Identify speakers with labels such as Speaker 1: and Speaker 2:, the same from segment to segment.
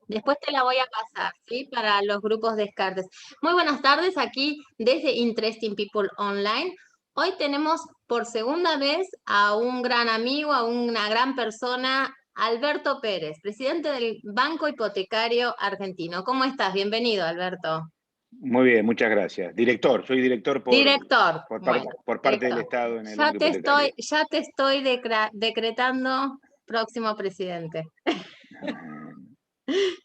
Speaker 1: Después te la voy a pasar, ¿sí? Para los grupos Descartes. Muy buenas tardes aquí desde Interesting People Online. Hoy tenemos por segunda vez a un gran amigo, a una gran persona, Alberto Pérez, presidente del Banco Hipotecario Argentino. ¿Cómo estás? Bienvenido, Alberto.
Speaker 2: Muy bien, muchas gracias. Director, soy director
Speaker 1: Director, bueno,
Speaker 2: por parte del
Speaker 1: director.
Speaker 2: Estado en el Banco Hipotecario.
Speaker 1: Ya te estoy decretando próximo presidente.
Speaker 2: Ah,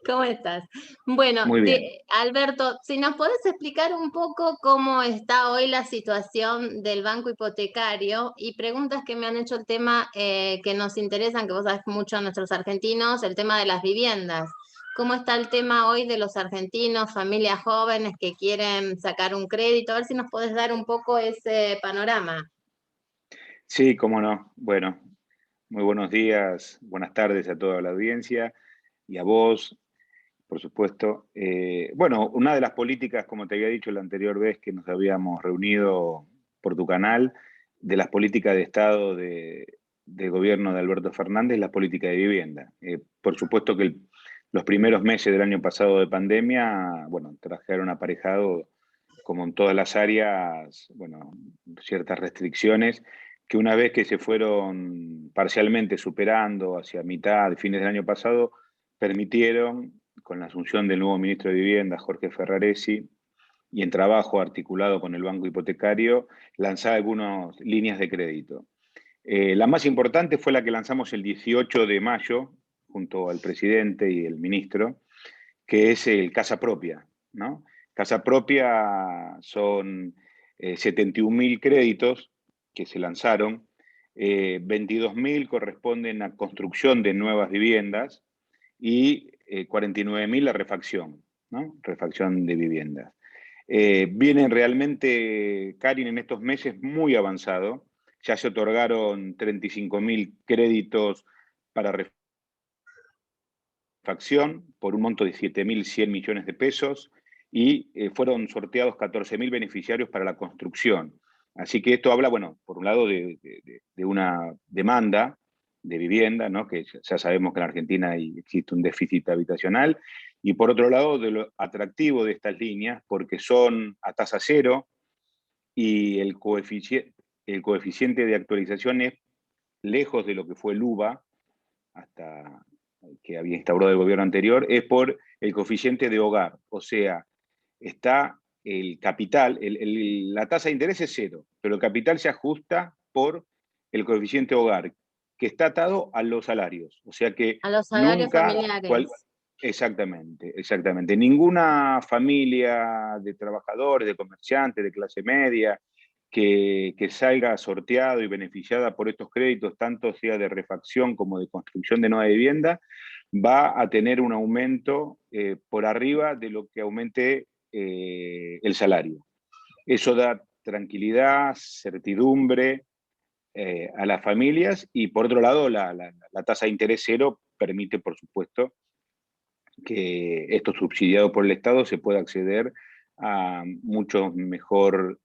Speaker 1: ¿Cómo estás? Bueno,
Speaker 2: muy bien.
Speaker 1: Alberto, si nos podés explicar un poco cómo está hoy la situación del banco hipotecario y preguntas que me han hecho el tema que nos interesan, que vos sabés mucho a nuestros argentinos, el tema de las viviendas. ¿Cómo está el tema hoy de los argentinos, familias jóvenes que quieren sacar un crédito? A ver si nos podés dar un poco ese panorama.
Speaker 2: Sí, cómo no. Bueno, muy buenos días, buenas tardes a toda la audiencia y a vos, por supuesto. Bueno, una de las políticas, como te había dicho la anterior vez que nos habíamos reunido por tu canal, de las políticas de Estado del gobierno de Alberto Fernández, la política de vivienda. Por supuesto que los primeros meses del año pasado de pandemia, bueno, trajeron aparejado, como en todas las áreas, bueno, ciertas restricciones que una vez que se fueron parcialmente superando hacia mitad, fines del año pasado, permitieron, con la asunción del nuevo ministro de Vivienda, Jorge Ferraresi, y en trabajo articulado con el Banco Hipotecario, lanzar algunas líneas de crédito. La más importante fue la que lanzamos el 18 de mayo, junto al presidente y el ministro, que es el Casa Propia, ¿no? Casa Propia son 71.000 créditos que se lanzaron, 22.000 corresponden a construcción de nuevas viviendas y 49.000 a refacción, ¿no? Refacción de viviendas. Vienen realmente, Karin, en estos meses muy avanzado. Ya se otorgaron 35.000 créditos para refacción por un monto de 7.100 millones de pesos y fueron sorteados 14.000 beneficiarios para la construcción. Así que esto habla, bueno, por un lado de una demanda de vivienda, ¿no? Que ya sabemos que en Argentina existe un déficit habitacional, y por otro lado de lo atractivo de estas líneas, porque son a tasa cero y el coeficiente de actualización es lejos de lo que fue el UBA, hasta que había instaurado el gobierno anterior, es por el coeficiente de hogar. O sea, está el capital, la tasa de interés es cero, pero el capital se ajusta por el coeficiente hogar, que está atado a los salarios. O sea que
Speaker 1: A los salarios
Speaker 2: nunca,
Speaker 1: familiares.
Speaker 2: exactamente, exactamente, ninguna familia de trabajadores, de comerciantes, de clase media, que salga sorteado y beneficiada por estos créditos, tanto sea de refacción como de construcción de nueva vivienda, va a tener un aumento por arriba de lo que aumente el salario. Eso da tranquilidad, certidumbre a las familias, y por otro lado la tasa de interés cero permite, por supuesto, que esto subsidiado por el Estado se pueda acceder a mucho mejor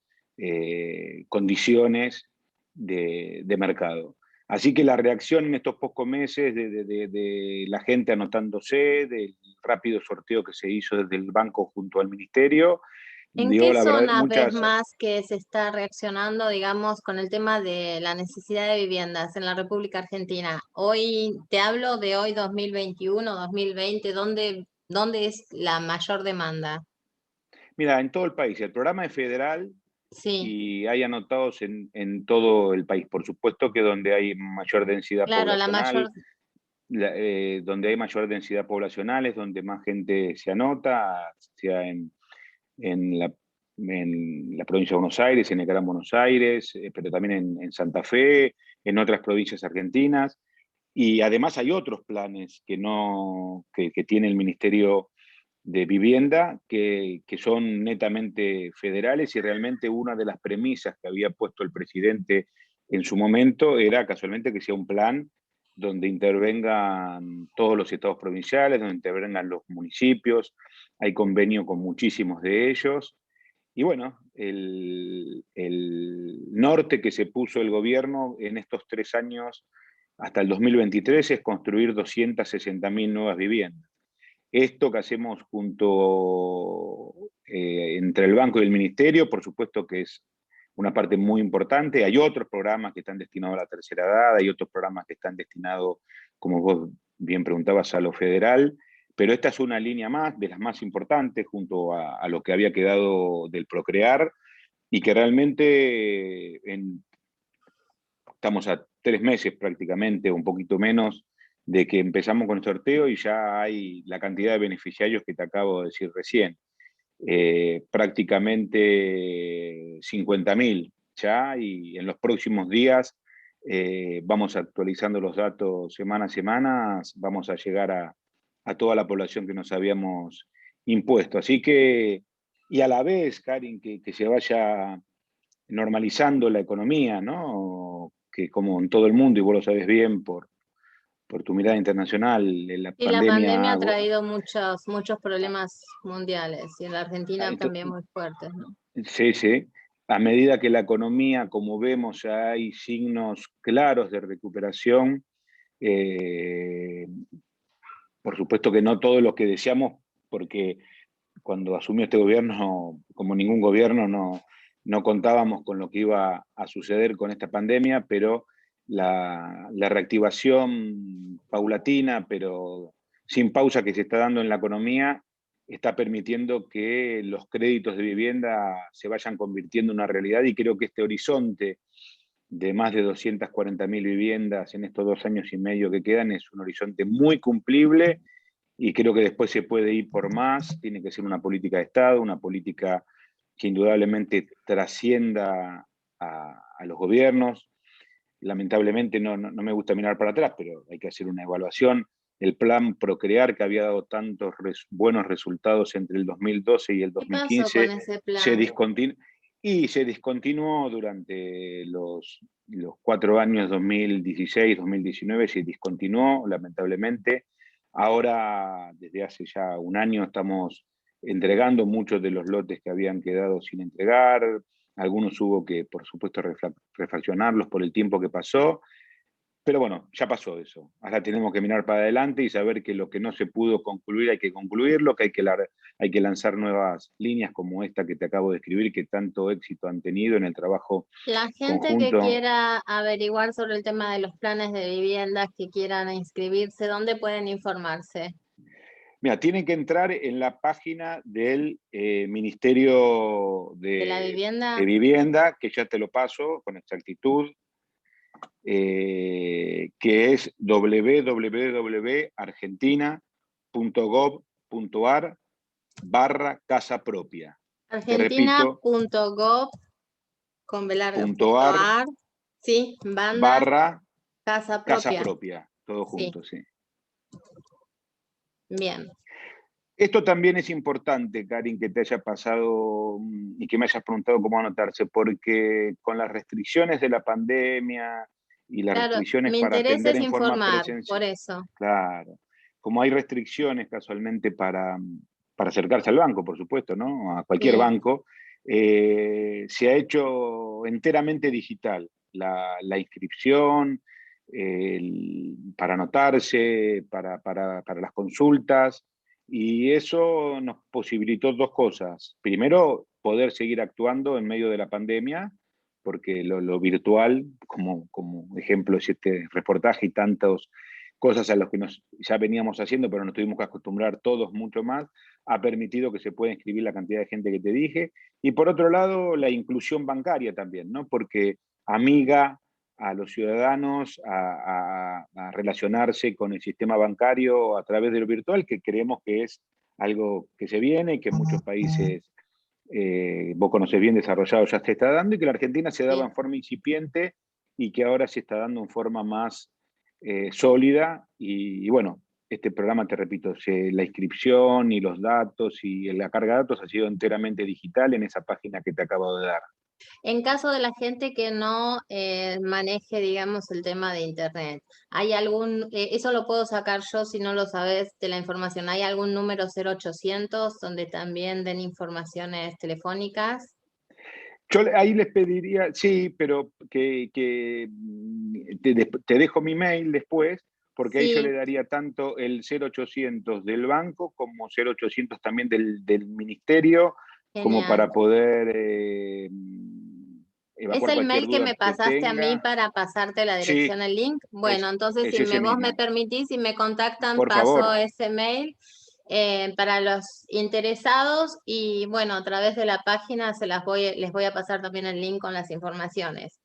Speaker 2: condiciones de mercado. Así que la reacción en estos pocos meses de la gente anotándose, del rápido sorteo que se hizo desde el banco junto al ministerio,
Speaker 1: ¿En
Speaker 2: dio
Speaker 1: qué
Speaker 2: la verdad
Speaker 1: zonas ves
Speaker 2: muchas.
Speaker 1: más que se está reaccionando, digamos, con el tema de la necesidad de viviendas en la República Argentina? Hoy, te hablo de hoy 2021, 2020, ¿dónde es la mayor demanda?
Speaker 2: Mira, en todo el país, el programa es federal
Speaker 1: Sí,
Speaker 2: y hay anotados en todo el país. Por supuesto que donde hay mayor densidad
Speaker 1: claro, la mayor,
Speaker 2: poblacional, donde hay mayor densidad poblacional es donde más gente se anota, sea en la, en la provincia de Buenos Aires, en el Gran Buenos Aires, pero también en Santa Fe, en otras provincias argentinas. Y además hay otros planes que tiene el Ministerio de Vivienda que son netamente federales, y realmente una de las premisas que había puesto el presidente en su momento era casualmente que sea un plan donde intervengan todos los estados provinciales, donde intervengan los municipios. Hay convenio con muchísimos de ellos. Y bueno, el norte que se puso el gobierno en estos 3 años hasta el 2023 es construir 260.000 nuevas viviendas. esto que hacemos junto entre el banco y el ministerio, por supuesto que es una parte muy importante. Hay otros programas que están destinados a la tercera edad, hay otros programas que están destinados, como vos bien preguntabas, a lo federal, pero esta es una línea más, de las más importantes, junto a lo que había quedado del Procrear, y que realmente estamos a 3 meses prácticamente, un poquito menos, de que empezamos con el sorteo y ya hay la cantidad de beneficiarios que te acabo de decir recién. Prácticamente 50.000 ya, y en los próximos días vamos actualizando los datos semana a semana, vamos a llegar a toda la población que nos habíamos impuesto. Así que, y a la vez, Karin, que se vaya normalizando la economía, ¿no? Que como en todo el mundo, y vos lo sabes bien por tu mirada internacional, la
Speaker 1: Y la pandemia
Speaker 2: pandemia.
Speaker 1: ha traído muchos problemas mundiales y en la Argentina también muy fuertes, ¿no?
Speaker 2: Sí, sí. A medida que la economía, como vemos, ya hay signos claros de recuperación, eh, por supuesto que no todo lo que deseamos, porque cuando asumió este gobierno, como ningún gobierno, no contábamos con lo que iba a suceder con esta pandemia, pero la reactivación paulatina, pero sin pausa, que se está dando en la economía, está permitiendo que los créditos de vivienda se vayan convirtiendo en una realidad, y creo que este horizonte de más de 240.000 viviendas en estos 2 años y medio que quedan es un horizonte muy cumplible, y creo que después se puede ir por más. Tiene que ser una política de Estado, una política que indudablemente trascienda a los gobiernos. Lamentablemente no me gusta mirar para atrás, pero hay que hacer una evaluación. El plan Procrear, que había dado tantos buenos resultados entre el 2012 y el
Speaker 1: ¿Qué pasó con
Speaker 2: 2015,
Speaker 1: ese
Speaker 2: se
Speaker 1: plan?
Speaker 2: discontinuó, y se discontinuó durante los 4 años, 2016, 2019, se discontinuó, lamentablemente. Ahora, desde hace ya un año, estamos entregando muchos de los lotes que habían quedado sin entregar. Algunos hubo que, por supuesto, refaccionarlos por el tiempo que pasó, pero bueno, ya pasó eso. Ahora tenemos que mirar para adelante y saber que lo que no se pudo concluir hay que concluirlo, que hay que lanzar nuevas líneas como esta que te acabo de escribir, que tanto éxito han tenido en el trabajo
Speaker 1: La gente que
Speaker 2: conjunto.
Speaker 1: quiera averiguar sobre el tema de los planes de viviendas, que quieran inscribirse, ¿dónde pueden informarse?
Speaker 2: Mira, tienen que entrar en la página del Ministerio
Speaker 1: ¿De la
Speaker 2: de
Speaker 1: vivienda?
Speaker 2: Vivienda, que ya te lo paso con exactitud, que es www.argentina.gov.ar/casa propia. Te repito,
Speaker 1: Argentina.gov con
Speaker 2: .ar
Speaker 1: velarga.ar, sí, banda,
Speaker 2: barra
Speaker 1: casa
Speaker 2: casa
Speaker 1: propia,
Speaker 2: propia, todo
Speaker 1: sí,
Speaker 2: junto, sí.
Speaker 1: bien.
Speaker 2: Esto también es importante, Karin, que te haya pasado y que me hayas preguntado cómo anotarse, porque con las restricciones de la pandemia y las
Speaker 1: Claro,
Speaker 2: restricciones
Speaker 1: mi
Speaker 2: para
Speaker 1: interés
Speaker 2: atender
Speaker 1: es
Speaker 2: en forma
Speaker 1: informar, por
Speaker 2: presencial,
Speaker 1: eso.
Speaker 2: claro, como hay restricciones casualmente para acercarse al banco, por supuesto, ¿no? A cualquier
Speaker 1: Sí.
Speaker 2: banco, se ha hecho enteramente digital la inscripción, para anotarse, para las consultas. Y eso nos posibilitó dos cosas. Primero, poder seguir actuando en medio de la pandemia, porque lo virtual, como ejemplo es este reportaje y tantas cosas a las que ya veníamos haciendo, pero nos tuvimos que acostumbrar todos mucho más, ha permitido que se pueda inscribir la cantidad de gente que te dije. Y por otro lado, la inclusión bancaria también, ¿no? Porque amiga a los ciudadanos a relacionarse con el sistema bancario a través de lo virtual, que creemos que es algo que se viene y que en muchos países, vos conocés bien, desarrollados, ya se está dando, y que la Argentina se daba
Speaker 1: Sí.
Speaker 2: en forma incipiente y que ahora se está dando en forma más sólida. Y bueno, este programa, te repito, la inscripción y los datos y la carga de datos ha sido enteramente digital en esa página que te acabo de dar.
Speaker 1: En caso de la gente que no maneje, digamos, el tema de internet, ¿hay algún, eso lo puedo sacar yo si no lo sabes de la información, ¿hay algún número 0800 donde también den informaciones telefónicas?
Speaker 2: Yo ahí les pediría, sí, pero te dejo mi mail después, porque ahí yo le daría tanto el 0800 del banco como 0800 también del ministerio, como
Speaker 1: Genial.
Speaker 2: para poder
Speaker 1: ¿Es
Speaker 2: evacuar
Speaker 1: el
Speaker 2: cualquier
Speaker 1: mail que
Speaker 2: duda
Speaker 1: me
Speaker 2: que
Speaker 1: pasaste a mí
Speaker 2: tenga.
Speaker 1: para pasarte la
Speaker 2: Sí,
Speaker 1: dirección, el link? Bueno, entonces
Speaker 2: es ese
Speaker 1: vos me
Speaker 2: mismo.
Speaker 1: permitís, si me contactan,
Speaker 2: Por
Speaker 1: paso
Speaker 2: favor,
Speaker 1: ese mail para los interesados y bueno, a través de la página les voy a pasar también el link con las informaciones.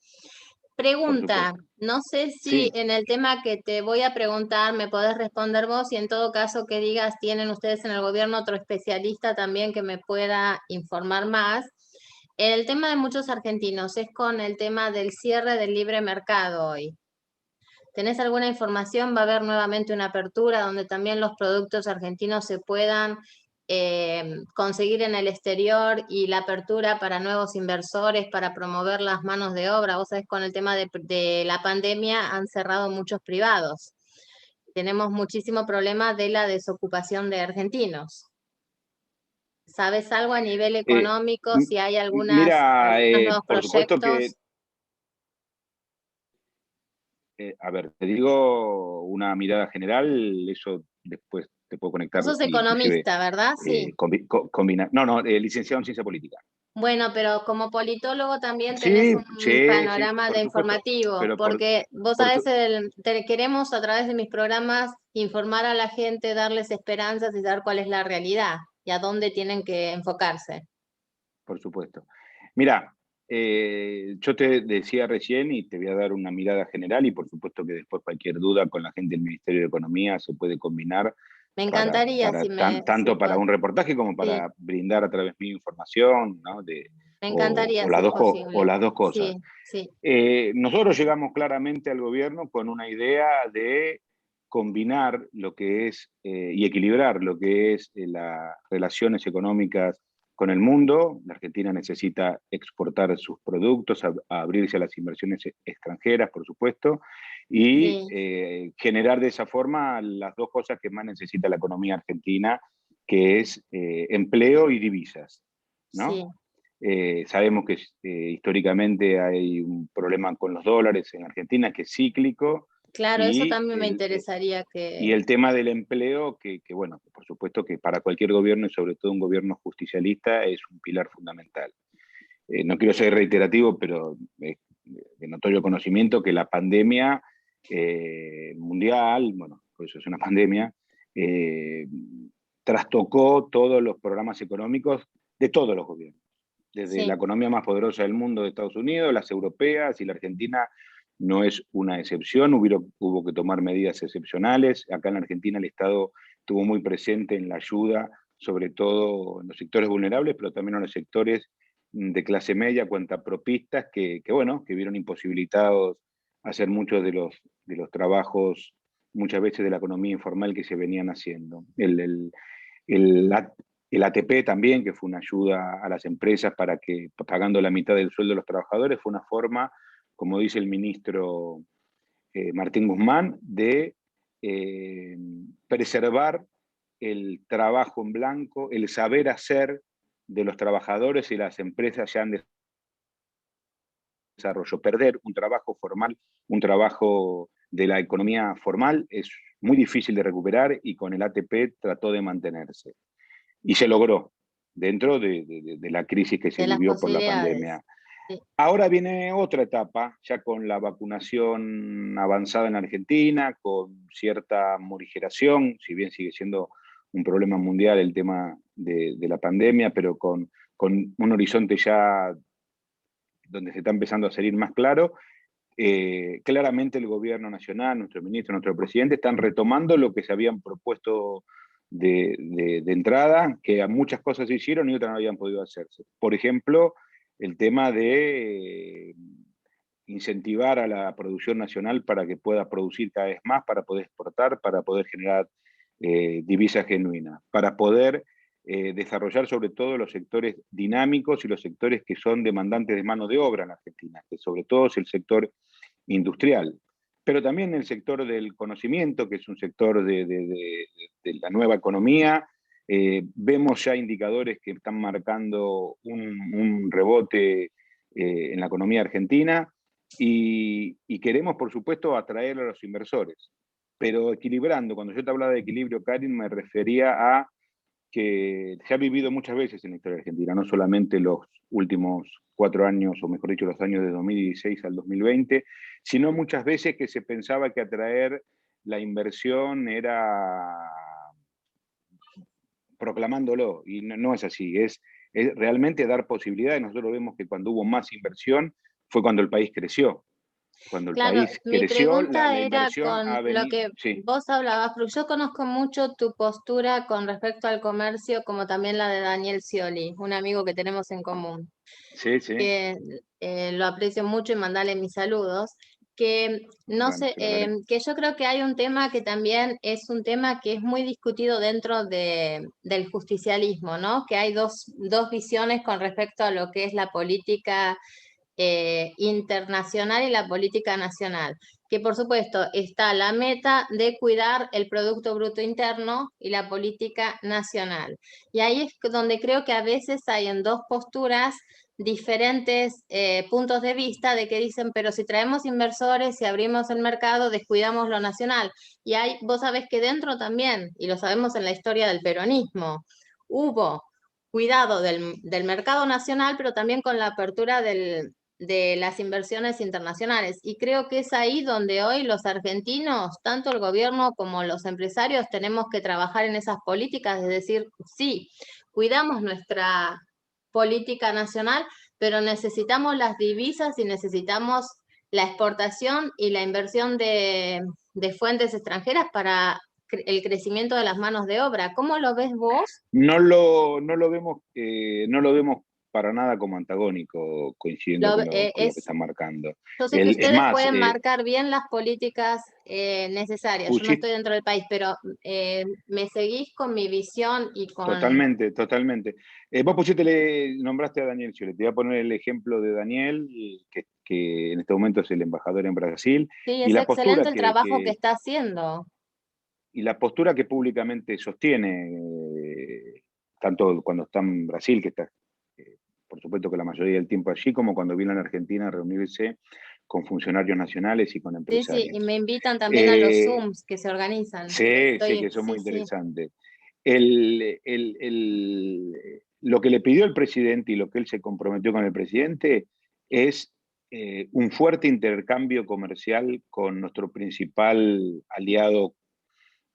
Speaker 2: por
Speaker 1: Pregunta,
Speaker 2: supuesto.
Speaker 1: no sé si
Speaker 2: Sí,
Speaker 1: en el tema que te voy a preguntar me podés responder vos y en todo caso que digas, ¿tienen ustedes en el gobierno otro especialista también que me pueda informar más? El tema de muchos argentinos es con el tema del cierre del libre mercado hoy. ¿Tenés alguna información? ¿Va a haber nuevamente una apertura donde también los productos argentinos se puedan conseguir en el exterior y la apertura para nuevos inversores, para promover las manos de obra? Vos sabés, con el tema de la pandemia han cerrado muchos privados. Tenemos muchísimo problema de la desocupación de argentinos. ¿Sabes algo a nivel
Speaker 2: eh,
Speaker 1: económico? Si hay
Speaker 2: mira,
Speaker 1: algunos nuevos
Speaker 2: por supuesto que,
Speaker 1: proyectos.
Speaker 2: a ver, te digo una mirada general, eso después te puedo conectar
Speaker 1: Vos sos
Speaker 2: y inclusive
Speaker 1: economista, ¿verdad? Sí.
Speaker 2: combinar. No, no, licenciado en ciencia política.
Speaker 1: Bueno, pero como politólogo también tenés
Speaker 2: Sí,
Speaker 1: un
Speaker 2: sí, sí,
Speaker 1: panorama de
Speaker 2: por supuesto,
Speaker 1: informativo,
Speaker 2: pero
Speaker 1: porque vos
Speaker 2: por
Speaker 1: sabés,
Speaker 2: su-
Speaker 1: queremos a través de mis programas informar a la gente, darles esperanzas y saber cuál es la realidad y a dónde tienen que enfocarse.
Speaker 2: por supuesto. Mira, yo te decía recién y te voy a dar una mirada general y por supuesto que después cualquier duda con la gente del Ministerio de Economía se puede combinar
Speaker 1: Me encantaría si
Speaker 2: tanto para un reportaje como
Speaker 1: sí,
Speaker 2: para brindar a través mío información, ¿no?
Speaker 1: me encantaría
Speaker 2: O
Speaker 1: si
Speaker 2: las
Speaker 1: es
Speaker 2: o
Speaker 1: posible.
Speaker 2: las dos cosas.
Speaker 1: Sí, sí,
Speaker 2: Nosotros llegamos claramente al gobierno con una idea de combinar lo que es y equilibrar lo que es las relaciones económicas con el mundo. La Argentina necesita exportar sus productos, abrirse a las inversiones extranjeras, por supuesto, y
Speaker 1: sí,
Speaker 2: generar de esa forma las dos cosas que más necesita la economía argentina, que es empleo y divisas,
Speaker 1: sí.
Speaker 2: ¿no? Sabemos que históricamente hay un problema con los dólares en Argentina que es cíclico
Speaker 1: Claro, eso
Speaker 2: y
Speaker 1: también me
Speaker 2: el,
Speaker 1: interesaría
Speaker 2: y el tema del empleo, bueno, por supuesto que para cualquier gobierno y sobre todo un gobierno justicialista es un pilar fundamental. No quiero ser reiterativo, pero de notorio conocimiento que la pandemia mundial, bueno, por eso es una pandemia, eh, trastocó todos los programas económicos de todos los gobiernos, desde la
Speaker 1: sí.
Speaker 2: economía más poderosa del mundo de Estados Unidos, las europeas y la Argentina no es una excepción, hubo que tomar medidas excepcionales. Acá en la Argentina el Estado estuvo muy presente en la ayuda, sobre todo en los sectores vulnerables, pero también en los sectores de clase media, cuentapropistas, bueno, que vieron imposibilitados hacer muchos de los trabajos, muchas veces de la economía informal que se venían haciendo. El, el ATP también, que fue una ayuda a las empresas para que, pagando la mitad del sueldo de los trabajadores, fue una forma, como dice el ministro Martín Guzmán, de preservar el trabajo en blanco, el saber hacer de los trabajadores y las empresas ya en desarrollo. Perder un trabajo formal, un trabajo de la economía formal, es muy difícil de recuperar y con el ATP trató de mantenerse. Y se logró dentro de la crisis que se
Speaker 1: De las
Speaker 2: vivió por la
Speaker 1: posibilidades.
Speaker 2: pandemia.
Speaker 1: Sí,
Speaker 2: Ahora viene otra etapa, ya con la vacunación avanzada en Argentina, con cierta morigeración, si bien sigue siendo un problema mundial el tema de la pandemia, pero con un horizonte ya donde se está empezando a salir más claro. Claramente el gobierno nacional, nuestro ministro, nuestro presidente, están retomando lo que se habían propuesto de entrada, que a muchas cosas se hicieron y otras no habían podido hacerse. Por ejemplo, el tema de incentivar a la producción nacional para que pueda producir cada vez más, para poder exportar, para poder generar divisas genuinas, para poder desarrollar sobre todo los sectores dinámicos y los sectores que son demandantes de mano de obra en Argentina, que sobre todo es el sector industrial, pero también el sector del conocimiento, que es un sector de la nueva economía. Vemos ya indicadores que están marcando un rebote en la economía argentina y queremos, por supuesto, atraer a los inversores. pero equilibrando. Cuando yo te hablaba de equilibrio, Karin, me refería a que se ha vivido muchas veces en la historia argentina, no solamente los últimos 4 años, o mejor dicho, los años de 2016 al 2020, sino muchas veces que se pensaba que atraer la inversión era proclamándolo, y no es así, es realmente dar posibilidades. Nosotros vemos que cuando hubo más inversión fue cuando el país creció. Cuando el
Speaker 1: Claro,
Speaker 2: país
Speaker 1: mi
Speaker 2: creció,
Speaker 1: pregunta
Speaker 2: la
Speaker 1: era
Speaker 2: inversión
Speaker 1: con
Speaker 2: ha
Speaker 1: lo
Speaker 2: venido,
Speaker 1: que
Speaker 2: sí,
Speaker 1: vos hablabas, porque yo conozco mucho tu postura con respecto al comercio, como también la de Daniel Scioli, un amigo que tenemos en común,
Speaker 2: sí, sí,
Speaker 1: que lo aprecio mucho y mandale mis saludos, que no
Speaker 2: bueno,
Speaker 1: sé,
Speaker 2: te lo agradezco.
Speaker 1: que yo creo que hay un tema que también es un tema que es muy discutido dentro del justicialismo, ¿no? Que hay dos visiones con respecto a lo que es la política internacional y la política nacional, que por supuesto está la meta de cuidar el Producto Bruto Interno y la política nacional. Y ahí es donde creo que a veces hay en dos posturas diferentes puntos de vista de que dicen, pero si traemos inversores, si abrimos el mercado, descuidamos lo nacional. Y hay, vos sabés que dentro también, y lo sabemos en la historia del peronismo, hubo cuidado del mercado nacional, pero también con la apertura de las inversiones internacionales. Y creo que es ahí donde hoy los argentinos, tanto el gobierno como los empresarios, tenemos que trabajar en esas políticas, es decir, sí, cuidamos nuestra política nacional, pero necesitamos las divisas y necesitamos la exportación y la inversión de fuentes extranjeras para el crecimiento de las manos de obra. ¿Cómo lo ves vos?
Speaker 2: No lo vemos para nada como antagónico, coincidiendo con lo que
Speaker 1: Es
Speaker 2: están marcando.
Speaker 1: Yo sé que
Speaker 2: Es
Speaker 1: ustedes
Speaker 2: más,
Speaker 1: pueden marcar bien las políticas necesarias. Yo no estoy dentro del país, pero me seguís con mi visión y con...
Speaker 2: totalmente, totalmente. Vos nombraste a Daniel Scioli. Te voy a poner el ejemplo de Daniel, que en este momento es el embajador en Brasil,
Speaker 1: Sí,
Speaker 2: y
Speaker 1: es
Speaker 2: la postura
Speaker 1: excelente el trabajo que está haciendo.
Speaker 2: y la postura que públicamente sostiene, tanto cuando está en Brasil, que está, por supuesto que la mayoría del tiempo allí, como cuando viene a la Argentina a reunirse con funcionarios nacionales y con
Speaker 1: Sí, sí, y
Speaker 2: empresarios.
Speaker 1: me invitan también a los
Speaker 2: Eh,
Speaker 1: Zooms que se organizan.
Speaker 2: sí, sí,
Speaker 1: Estoy,
Speaker 2: que son muy
Speaker 1: sí, sí.
Speaker 2: interesantes. Lo que le pidió el presidente y lo que él se comprometió con el presidente es un fuerte intercambio comercial con nuestro principal aliado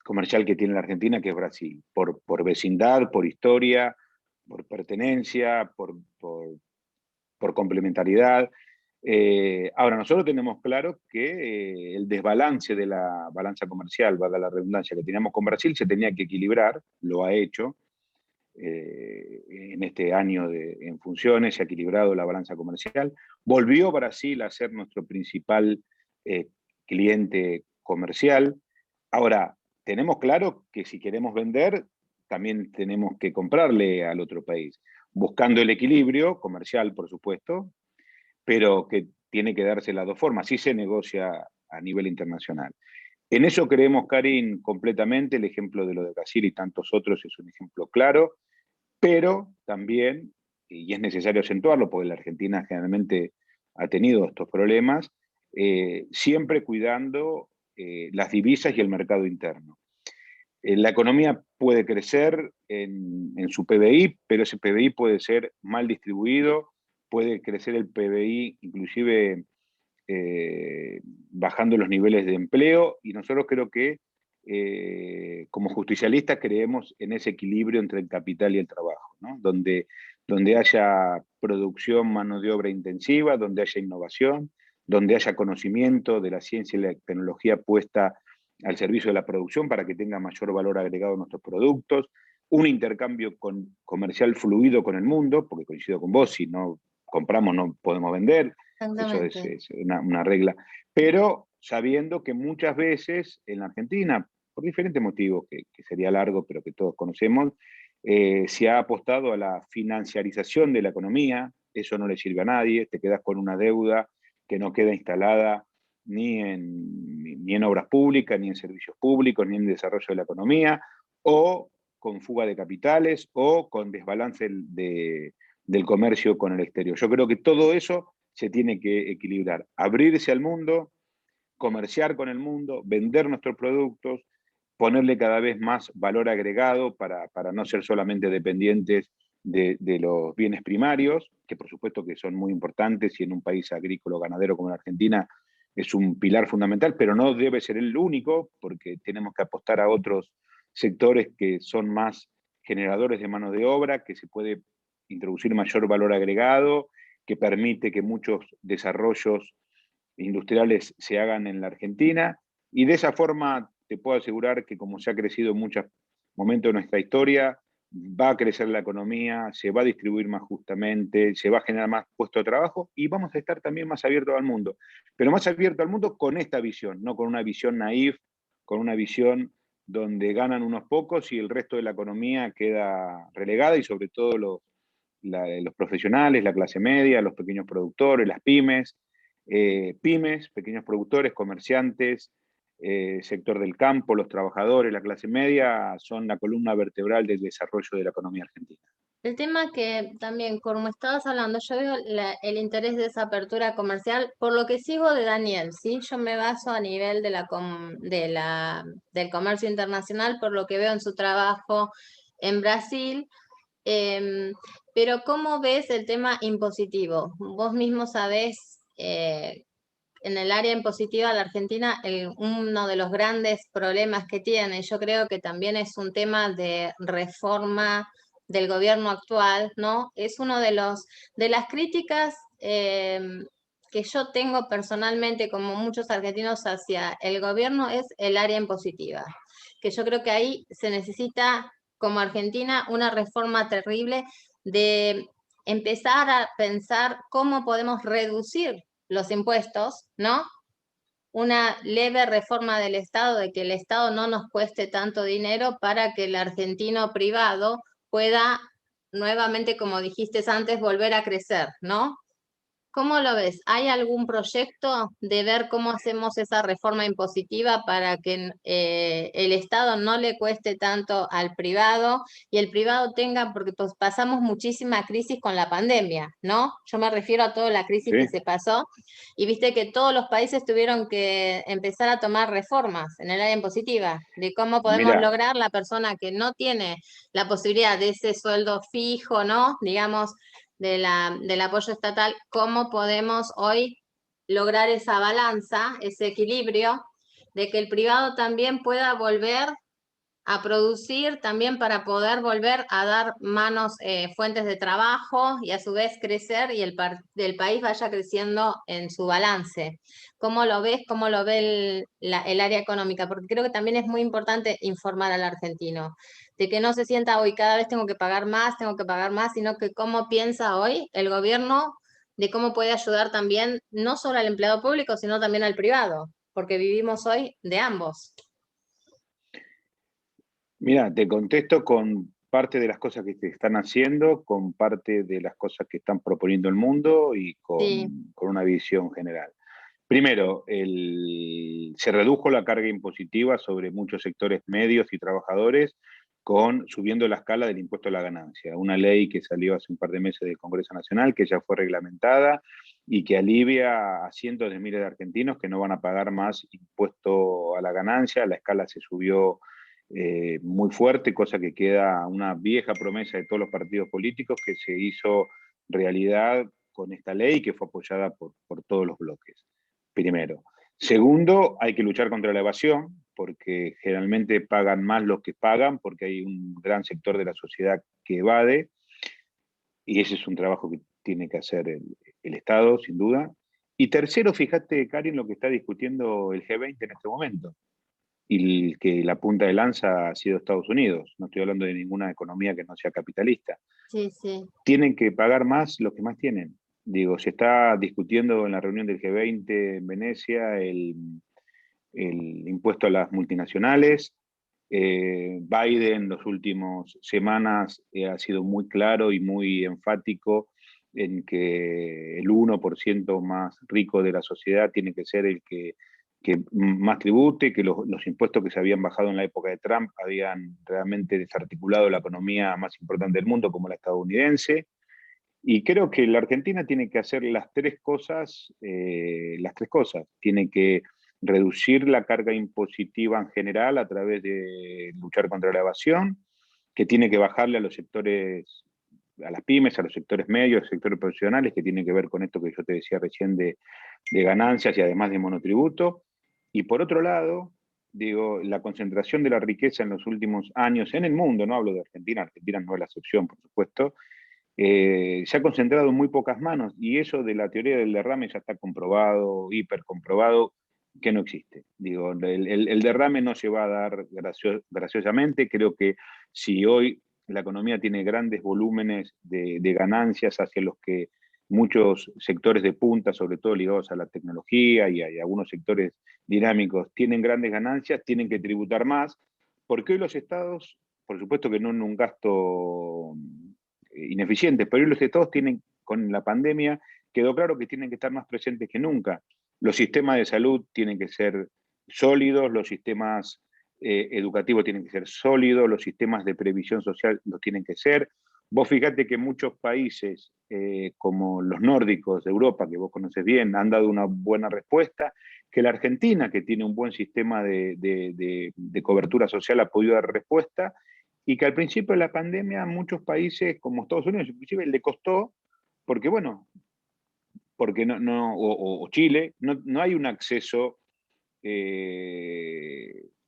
Speaker 2: comercial que tiene la Argentina, que es Brasil, por vecindad, por historia, por pertenencia, por complementariedad. Ahora, nosotros tenemos claro que el desbalance de la balanza comercial, valga la redundancia, que teníamos con Brasil, se tenía que equilibrar, lo ha hecho. En este año en funciones se ha equilibrado la balanza comercial. Volvió Brasil a ser nuestro principal eh, cliente comercial. Ahora, tenemos claro que si queremos vender, también tenemos que comprarle al otro país, buscando el equilibrio comercial, por supuesto, pero que tiene que darse las dos formas. Así se negocia a nivel internacional. En eso creemos, Karin, completamente. El ejemplo de lo de Brasil y tantos otros es un ejemplo claro, pero también, y es necesario acentuarlo, porque la Argentina generalmente ha tenido estos problemas, siempre cuidando las divisas y el mercado interno. La economía puede crecer en su PBI, pero ese PBI puede ser mal distribuido, puede crecer el PBI inclusive bajando los niveles de empleo, y nosotros creo que como justicialistas creemos en ese equilibrio entre el capital y el trabajo, ¿no? Donde haya producción, mano de obra intensiva, donde haya innovación, donde haya conocimiento de la ciencia y la tecnología puesta al servicio de la producción para que tenga mayor valor agregado a nuestros productos, un intercambio comercial fluido con el mundo, porque coincido con vos, si no compramos no podemos vender, eso
Speaker 1: Exactamente.
Speaker 2: es una regla, pero sabiendo que muchas veces en la Argentina, por diferentes motivos, que sería largo, pero que todos conocemos, se ha apostado a la financiarización de la economía. Eso no le sirve a nadie, te quedas con una deuda que no queda instalada ni en obras públicas, ni en servicios públicos, ni en desarrollo de la economía, o con fuga de capitales, o con desbalance del comercio con el exterior. Yo creo que todo eso se tiene que equilibrar, abrirse al mundo, comerciar con el mundo, vender nuestros productos, ponerle cada vez más valor agregado para no ser solamente dependientes de los bienes primarios, que por supuesto que son muy importantes y en un país agrícola o ganadero como la Argentina es un pilar fundamental, pero no debe ser el único, porque tenemos que apostar a otros sectores que son más generadores de mano de obra, que se puede introducir mayor valor agregado, que permite que muchos desarrollos industriales se hagan en la Argentina, y de esa forma te puedo asegurar que como se ha crecido en muchos momentos de nuestra historia, va a crecer la economía, se va a distribuir más justamente, se va a generar más puestos de trabajo y vamos a estar también más abiertos al mundo. Pero más abiertos al mundo con esta visión, no con una visión naif, con una visión donde ganan unos pocos y el resto de la economía queda relegada, y sobre todo los profesionales, la clase media, los pequeños productores, las pymes, pequeños productores, comerciantes, sector del campo, los trabajadores, la clase media, son la columna vertebral del desarrollo de la economía argentina.
Speaker 1: El tema que también, como estabas hablando, yo veo el interés de esa apertura comercial por lo que sigo de Daniel, ¿sí? Yo me baso a nivel del comercio internacional por lo que veo en su trabajo en Brasil. em, pero ¿cómo ves el tema impositivo? Vos mismo sabés, en el área impositiva la Argentina, uno de los grandes problemas que tiene, yo creo que también es un tema de reforma del gobierno actual, ¿no? Es uno de las críticas que yo tengo personalmente, como muchos argentinos, hacia el gobierno, es el área impositiva, que yo creo que ahí se necesita, como Argentina, una reforma terrible de empezar a pensar cómo podemos reducir los impuestos, ¿no? Una leve reforma del Estado, de que el Estado no nos cueste tanto dinero para que el argentino privado pueda nuevamente, como dijiste antes, volver a crecer, ¿no? ¿Cómo lo ves? ¿Hay algún proyecto de ver cómo hacemos esa reforma impositiva para que el Estado no le cueste tanto al privado y el privado tenga, porque pues, pasamos muchísima crisis con la pandemia, ¿no? Yo me refiero a toda la crisis que
Speaker 2: ¿Sí?
Speaker 1: se pasó y viste que todos los países tuvieron que empezar a tomar reformas en el área impositiva, de cómo podemos
Speaker 2: Mira,
Speaker 1: lograr la persona que no tiene la posibilidad de ese sueldo fijo, ¿no? Digamos del apoyo estatal, cómo podemos hoy lograr esa balanza, ese equilibrio, de que el privado también pueda volver a producir, también para poder volver a dar fuentes de trabajo y a su vez crecer y el país vaya creciendo en su balance. ¿Cómo lo ves? ¿Cómo lo ve el área económica? Porque creo que también es muy importante informar al argentino de que no se sienta hoy cada vez tengo que pagar más, sino que cómo piensa hoy el gobierno de cómo puede ayudar también no solo al empleado público, sino también al privado, porque vivimos hoy de ambos.
Speaker 2: mira, te contesto con parte de las cosas que se están haciendo, con parte de las cosas que están proponiendo el mundo y
Speaker 1: Sí,
Speaker 2: con una visión general. Primero, se redujo la carga impositiva sobre muchos sectores medios y trabajadores subiendo la escala del impuesto a la ganancia, una ley que salió hace un par de meses del Congreso Nacional, que ya fue reglamentada y que alivia a cientos de miles de argentinos que no van a pagar más impuesto a la ganancia. La escala se subió muy fuerte, cosa que queda una vieja promesa de todos los partidos políticos que se hizo realidad con esta ley que fue apoyada por todos los bloques. Primero. Segundo, hay que luchar contra la evasión, porque generalmente pagan más los que pagan, porque hay un gran sector de la sociedad que evade, y ese es un trabajo que tiene que hacer el Estado, sin duda. Y tercero, fíjate, Karin, lo que está discutiendo el G20 en este momento, y que la punta de lanza ha sido Estados Unidos. No estoy hablando de ninguna economía que no sea capitalista.
Speaker 1: sí, sí.
Speaker 2: Tienen que pagar más los que más tienen. Digo, se está discutiendo en la reunión del G20 en Venecia el impuesto a las multinacionales. Biden en las últimas semanas ha sido muy claro y muy enfático en que el 1% más rico de la sociedad tiene que ser el que más tribute, que los impuestos que se habían bajado en la época de Trump habían realmente desarticulado la economía más importante del mundo, como la estadounidense. Y creo que la Argentina tiene que hacer las tres cosas. Tiene que reducir la carga impositiva en general a través de luchar contra la evasión, que tiene que bajarle a los sectores, a las pymes, a los sectores medios, a los sectores profesionales, que tiene que ver con esto que yo te decía recién de ganancias y además de monotributo. Y por otro lado, digo, la concentración de la riqueza en los últimos años en el mundo, no hablo de Argentina, Argentina no es la excepción, por supuesto, se ha concentrado en muy pocas manos, y eso de la teoría del derrame ya está comprobado, hipercomprobado, que no existe. Digo, el derrame no se va a dar graciosamente. Creo que si hoy la economía tiene grandes volúmenes de ganancias hacia los que muchos sectores de punta, sobre todo ligados a la tecnología y a algunos sectores dinámicos, tienen grandes ganancias, tienen que tributar más, porque hoy los estados, por supuesto que no en un gasto ineficiente, pero hoy los estados tienen, con la pandemia, quedó claro que tienen que estar más presentes que nunca. Los sistemas de salud tienen que ser sólidos, los sistemas educativos tienen que ser sólidos, los sistemas de previsión social lo tienen que ser. Vos fíjate que muchos países, como los nórdicos de Europa, que vos conoces bien, han dado una buena respuesta, que la Argentina, que tiene un buen sistema de cobertura social, ha podido dar respuesta, y que al principio de la pandemia a muchos países, como Estados Unidos, inclusive le costó, porque bueno, porque o Chile, no hay un acceso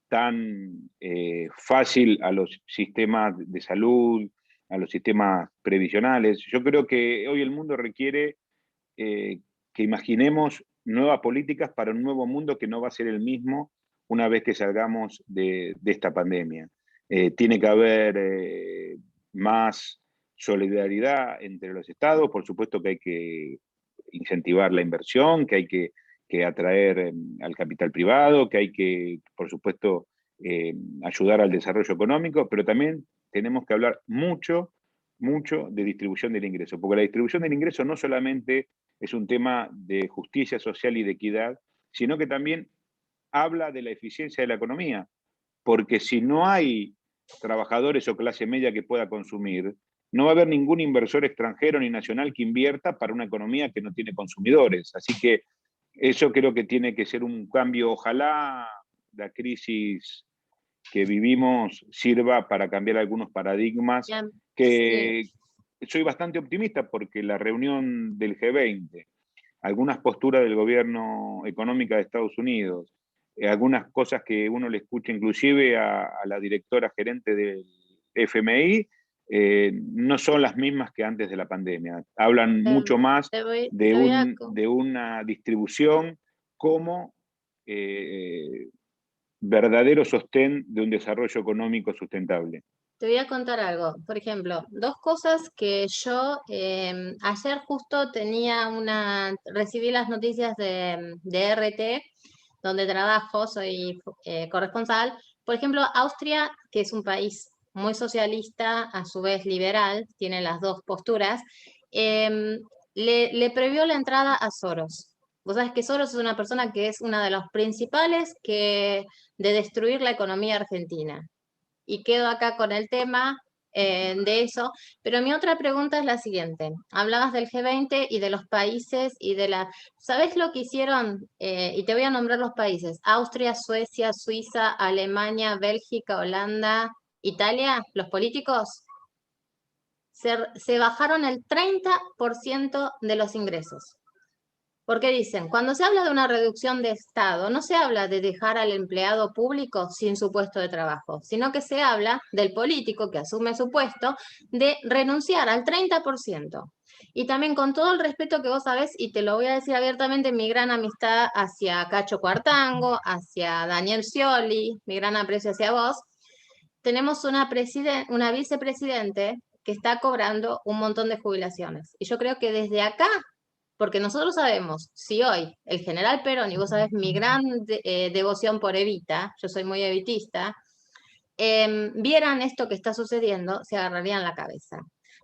Speaker 2: tan fácil a los sistemas de salud, a los sistemas previsionales. Yo creo que hoy el mundo requiere que imaginemos nuevas políticas para un nuevo mundo que no va a ser el mismo una vez que salgamos de esta pandemia. Tiene que haber más solidaridad entre los estados, por supuesto que hay que incentivar la inversión, que hay que atraer al capital privado, que hay que, por supuesto, ayudar al desarrollo económico, pero también tenemos que hablar mucho de distribución del ingreso, porque la distribución del ingreso no solamente es un tema de justicia social y de equidad, sino que también habla de la eficiencia de la economía, porque si no hay trabajadores o clase media que pueda consumir, no va a haber ningún inversor extranjero ni nacional que invierta para una economía que no tiene consumidores. Así que eso creo que tiene que ser un cambio. Ojalá la crisis que vivimos sirva para cambiar algunos paradigmas,
Speaker 1: Bien, sí.
Speaker 2: que soy bastante optimista porque la reunión del G20, algunas posturas del gobierno económica de Estados Unidos, algunas cosas que uno le escucha inclusive a la directora gerente del FMI, no son las mismas que antes de la pandemia. Hablan
Speaker 1: Te,
Speaker 2: mucho más
Speaker 1: te voy a,
Speaker 2: de una distribución como verdadero sostén de un desarrollo económico sustentable.
Speaker 1: te voy a contar algo. Por ejemplo, dos cosas que yo ayer justo recibí las noticias de RT, donde trabajo, soy corresponsal. Por ejemplo, Austria, que es un país muy socialista, a su vez liberal, tiene las dos posturas, em, le prohibió la entrada a Soros. Vos sabés que Soros es una persona que es una de los principales de destruir la economía argentina. Y quedo acá con el tema de eso. Pero mi otra pregunta es la siguiente. Hablabas del G20 y de los países y de la... ¿Sabes lo que hicieron? Y te voy a nombrar los países. Austria, Suecia, Suiza, Alemania, Bélgica, Holanda, Italia, los políticos se bajaron el 30% de los ingresos. Porque dicen, cuando se habla de una reducción de Estado, no se habla de dejar al empleado público sin su puesto de trabajo, sino que se habla del político que asume su puesto de renunciar al 30%. Y también con todo el respeto que vos sabés, y te lo voy a decir abiertamente, mi gran amistad hacia Cacho Cuartango, hacia Daniel Scioli, mi gran aprecio hacia vos, tenemos una vicepresidente que está cobrando un montón de jubilaciones. Y yo creo que desde acá, porque nosotros sabemos, si hoy el general Perón, y vos sabés mi gran devoción por Evita, yo soy muy evitista, vieran esto que está sucediendo, se agarrarían la cabeza.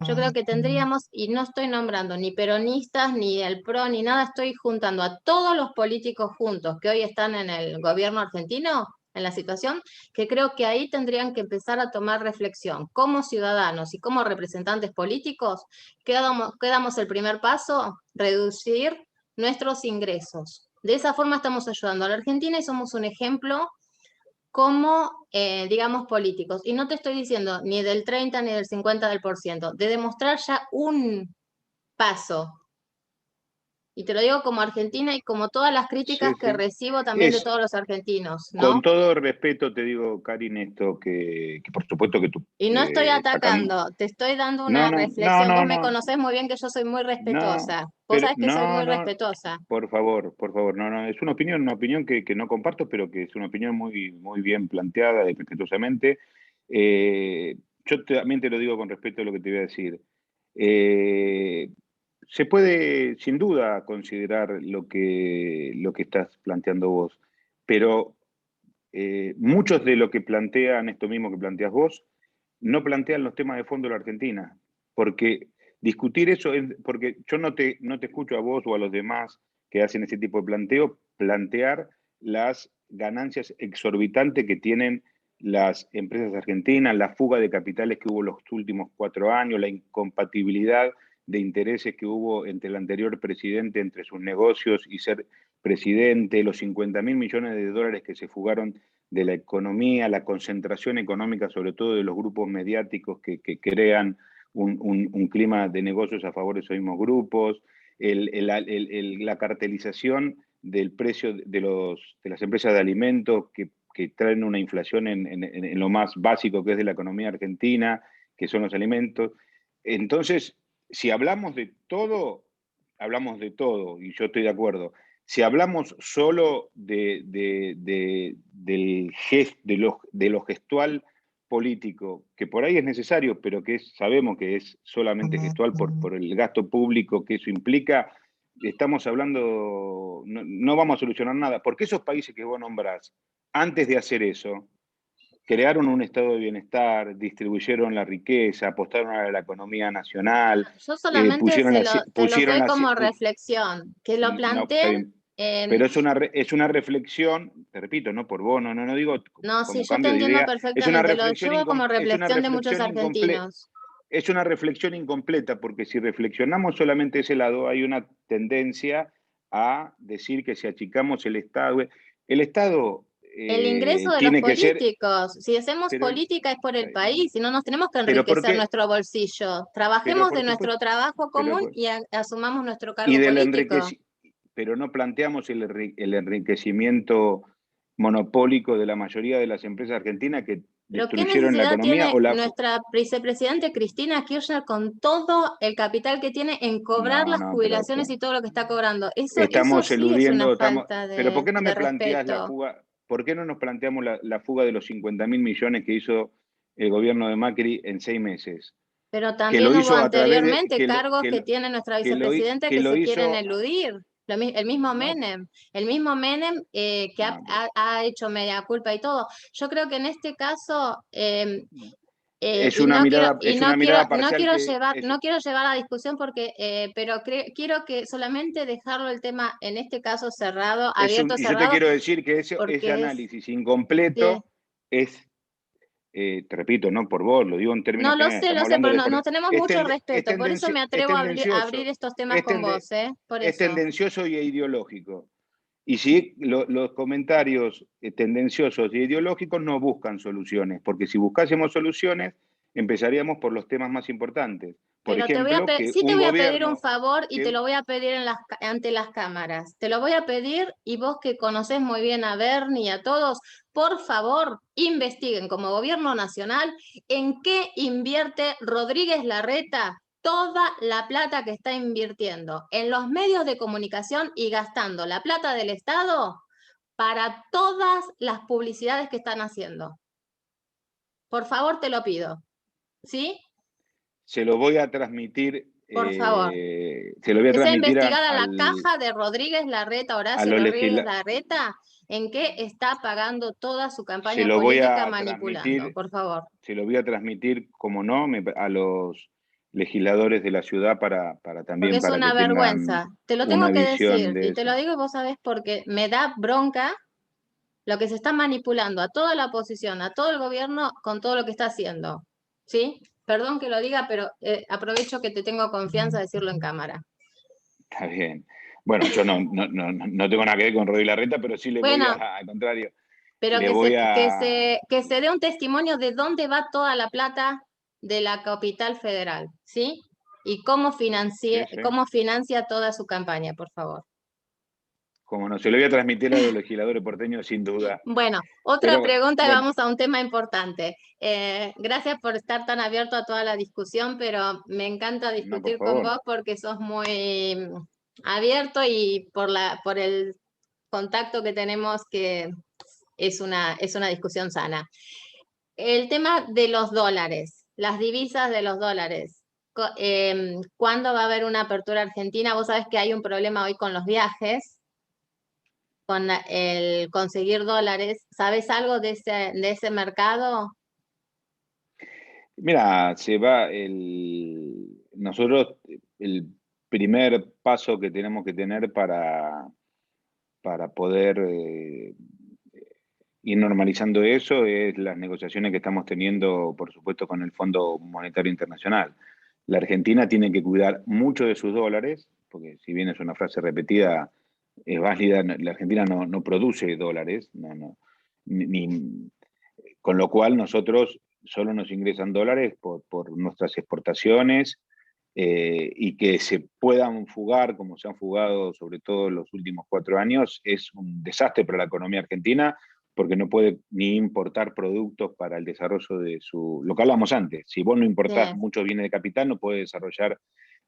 Speaker 1: Yo creo que tendríamos, y no estoy nombrando ni peronistas, ni el PRO, ni nada, estoy juntando a todos los políticos juntos que hoy están en el gobierno argentino, en la situación, que creo que ahí tendrían que empezar a tomar reflexión. Como ciudadanos y como representantes políticos, ¿qué damos el primer paso? Reducir nuestros ingresos. De esa forma estamos ayudando a la Argentina y somos un ejemplo como, digamos, políticos. Y no te estoy diciendo ni del 30 ni del 50 del por ciento, de demostrar ya un paso. Y te lo digo como argentina y como todas las críticas
Speaker 2: Sí,
Speaker 1: que
Speaker 2: sí.
Speaker 1: recibo también de
Speaker 2: Es,
Speaker 1: todos los argentinos,
Speaker 2: con
Speaker 1: ¿no?
Speaker 2: todo respeto te digo, Karin, esto que por supuesto que tú
Speaker 1: Y no estoy
Speaker 2: sacando...
Speaker 1: atacando, te estoy dando
Speaker 2: No,
Speaker 1: una
Speaker 2: no, no,
Speaker 1: reflexión. Vos
Speaker 2: no,
Speaker 1: me
Speaker 2: no,
Speaker 1: conocés muy bien que yo soy muy
Speaker 2: no,
Speaker 1: respetuosa. Vos
Speaker 2: pero
Speaker 1: sabés que soy
Speaker 2: no,
Speaker 1: muy
Speaker 2: no,
Speaker 1: respetuosa.
Speaker 2: por favor, no, no, es una opinión que no comparto, pero que es una opinión muy, muy bien planteada y respetuosamente. Yo también te lo digo con respeto a lo que te voy a decir. Eh, Se puede, sin duda, considerar lo que estás planteando vos, pero muchos de lo que plantean esto mismo que planteas vos, no plantean los temas de fondo de la Argentina, porque discutir eso, porque yo no te escucho a vos o a los demás que hacen ese tipo de planteo, plantear las ganancias exorbitantes que tienen las empresas argentinas, la fuga de capitales que hubo los últimos 4 años, la incompatibilidad de intereses que hubo entre el anterior presidente, entre sus negocios y ser presidente, los 50.000 millones de dólares que se fugaron de la economía, la concentración económica, sobre todo de los grupos mediáticos que crean un clima de negocios a favor de esos mismos grupos, la cartelización del precio de las empresas de alimentos que traen una inflación en lo más básico que es de la economía argentina, que son los alimentos. Entonces, si hablamos de todo, y yo estoy de acuerdo. Si hablamos solo de lo gestual político, que por ahí es necesario, pero sabemos que es solamente gestual por el gasto público que eso implica, estamos hablando, no vamos a solucionar nada, porque esos países que vos nombrás, antes de hacer eso, crearon un estado de bienestar, distribuyeron la riqueza, apostaron a la economía nacional,
Speaker 1: Yo solamente
Speaker 2: pusieron
Speaker 1: te los
Speaker 2: pusieron
Speaker 1: doy
Speaker 2: la,
Speaker 1: como reflexión, que lo
Speaker 2: no, está
Speaker 1: planteen
Speaker 2: bien,
Speaker 1: en...
Speaker 2: pero es una reflexión, te repito, no por vos, no digo
Speaker 1: No, sí,
Speaker 2: como
Speaker 1: yo te
Speaker 2: cambio de
Speaker 1: entiendo
Speaker 2: idea,
Speaker 1: perfectamente, lo llevo como
Speaker 2: es una
Speaker 1: reflexión de muchos
Speaker 2: reflexión incompleta.
Speaker 1: argentinos.
Speaker 2: Es una reflexión incompleta, porque si reflexionamos solamente ese lado, hay una tendencia a decir que si achicamos el Estado
Speaker 1: El ingreso de los
Speaker 2: tiene que ser,
Speaker 1: políticos, si hacemos
Speaker 2: pero,
Speaker 1: política es por el país, si no nos tenemos que
Speaker 2: pero ¿por
Speaker 1: enriquecer
Speaker 2: qué?
Speaker 1: nuestro bolsillo.
Speaker 2: Pero
Speaker 1: Trabajemos de
Speaker 2: por
Speaker 1: nuestro
Speaker 2: supuesto,
Speaker 1: trabajo
Speaker 2: pero,
Speaker 1: común y asumamos nuestro
Speaker 2: y
Speaker 1: cargo
Speaker 2: del
Speaker 1: político.
Speaker 2: pero no planteamos el enriquecimiento monopólico de la mayoría de las empresas argentinas que
Speaker 1: Pero ¿qué
Speaker 2: destruyeron la
Speaker 1: necesidad
Speaker 2: economía
Speaker 1: tiene nuestra vicepresidente Cristina Kirchner con todo el capital que tiene en cobrar
Speaker 2: no,
Speaker 1: las
Speaker 2: no, pero
Speaker 1: jubilaciones y todo lo que está cobrando? Eso
Speaker 2: estamos
Speaker 1: sí es una
Speaker 2: eludiendo,
Speaker 1: falta
Speaker 2: pero ¿por qué no
Speaker 1: de
Speaker 2: me planteas la
Speaker 1: respeto.
Speaker 2: fuga? ¿Por qué no nos planteamos la fuga de los 50.000 millones que hizo el gobierno de Macri en 6 meses?
Speaker 1: Pero
Speaker 2: Que lo
Speaker 1: también hubo
Speaker 2: hizo a través de,
Speaker 1: anteriormente cargos que tiene nuestra vicepresidenta
Speaker 2: que
Speaker 1: que
Speaker 2: lo
Speaker 1: se quieren
Speaker 2: hizo,
Speaker 1: eludir.
Speaker 2: no,
Speaker 1: El mismo Menem que
Speaker 2: no, pero,
Speaker 1: ha hecho media culpa y todo. Yo creo que en este caso,
Speaker 2: es una mirada parcial que
Speaker 1: no quiero llevar la discusión porque, pero quiero que solamente dejarlo el tema en este caso cerrado, abierto,
Speaker 2: y yo te
Speaker 1: cerrado,
Speaker 2: quiero decir que ese
Speaker 1: porque es,
Speaker 2: análisis
Speaker 1: sí.
Speaker 2: incompleto es, te repito, no por vos, lo digo en términos
Speaker 1: No
Speaker 2: generales, estamos
Speaker 1: lo sé,
Speaker 2: hablando
Speaker 1: pero
Speaker 2: de
Speaker 1: nos tenemos mucho respeto, por eso me
Speaker 2: es
Speaker 1: atrevo a abrir
Speaker 2: tendencioso,
Speaker 1: estos temas
Speaker 2: es,
Speaker 1: con
Speaker 2: tende-
Speaker 1: vos, ¿eh? Por
Speaker 2: es
Speaker 1: eso.
Speaker 2: tendencioso y ideológico. Y si los comentarios tendenciosos y ideológicos no buscan soluciones, porque si buscásemos soluciones, empezaríamos por los temas más importantes. Por
Speaker 1: Pero
Speaker 2: ejemplo, que
Speaker 1: sí te
Speaker 2: un
Speaker 1: voy a pedir un
Speaker 2: gobierno
Speaker 1: favor y te
Speaker 2: que...
Speaker 1: lo voy a pedir ante las cámaras. Te lo voy a pedir y vos que conocés muy bien a Bernie y a todos, por favor, investiguen como gobierno nacional en qué invierte Rodríguez Larreta toda la plata que está invirtiendo en los medios de comunicación y gastando la plata del Estado para todas las publicidades que están haciendo. Por favor, te lo pido. ¿Sí?
Speaker 2: Se lo voy a transmitir,
Speaker 1: Por favor.
Speaker 2: se lo voy a
Speaker 1: Que sea
Speaker 2: transmitir
Speaker 1: investigada la caja de Rodríguez Larreta,
Speaker 2: a
Speaker 1: Horacio
Speaker 2: los
Speaker 1: Rodríguez
Speaker 2: legisladores,
Speaker 1: Larreta, en qué está pagando toda su
Speaker 2: se
Speaker 1: campaña
Speaker 2: lo voy
Speaker 1: política
Speaker 2: a
Speaker 1: manipulando,
Speaker 2: transmitir,
Speaker 1: por favor.
Speaker 2: se lo voy a transmitir, como no, a los legisladores de la ciudad
Speaker 1: Porque
Speaker 2: también
Speaker 1: es
Speaker 2: para que
Speaker 1: una
Speaker 2: tengan
Speaker 1: vergüenza. Te lo
Speaker 2: una
Speaker 1: tengo que
Speaker 2: visión
Speaker 1: decir
Speaker 2: de
Speaker 1: y te lo
Speaker 2: eso.
Speaker 1: digo y vos sabés porque me da bronca lo que se está manipulando a toda la oposición, a todo el gobierno con todo lo que está haciendo. ¿Sí? Perdón que lo diga, pero aprovecho que te tengo confianza de decirlo en cámara.
Speaker 2: Está bien. Bueno, yo no tengo nada que ver con Rodri Larreta, pero sí le voy
Speaker 1: Bueno,
Speaker 2: al contrario,
Speaker 1: pero
Speaker 2: le voy
Speaker 1: que se dé un testimonio de dónde va toda la plata de la capital federal, ¿sí? Y
Speaker 2: sí, sí,
Speaker 1: cómo financia toda su campaña, por favor.
Speaker 2: como no, se lo voy a transmitir a los legisladores porteños sin duda.
Speaker 1: Bueno, otra
Speaker 2: Pero
Speaker 1: pregunta y
Speaker 2: bueno,
Speaker 1: vamos a un tema importante. Gracias por estar tan abierto a toda la discusión, pero me encanta
Speaker 2: no, por
Speaker 1: discutir con
Speaker 2: favor.
Speaker 1: vos porque sos muy abierto y por el contacto que tenemos que es una discusión sana. El tema de los dólares, las divisas de los dólares. ¿Cuándo va a haber una apertura argentina? Vos sabés que hay un problema hoy con los viajes, con el conseguir dólares. ¿Sabes algo de ese mercado?
Speaker 2: Mira, nosotros, el primer paso que tenemos que tener para poder ir normalizando eso es las negociaciones que estamos teniendo, por supuesto, con el Fondo Monetario Internacional. La Argentina tiene que cuidar mucho de sus dólares, porque si bien es una frase repetida, es válida, la Argentina no produce dólares, con lo cual nosotros solo nos ingresan dólares por nuestras exportaciones y que se puedan fugar como se han fugado sobre todo en los últimos 4 años es un desastre para la economía argentina porque no puede ni importar productos para el desarrollo de su... Lo que hablamos antes, si vos no
Speaker 1: Sí.
Speaker 2: importás muchos bienes de capital no puedes desarrollar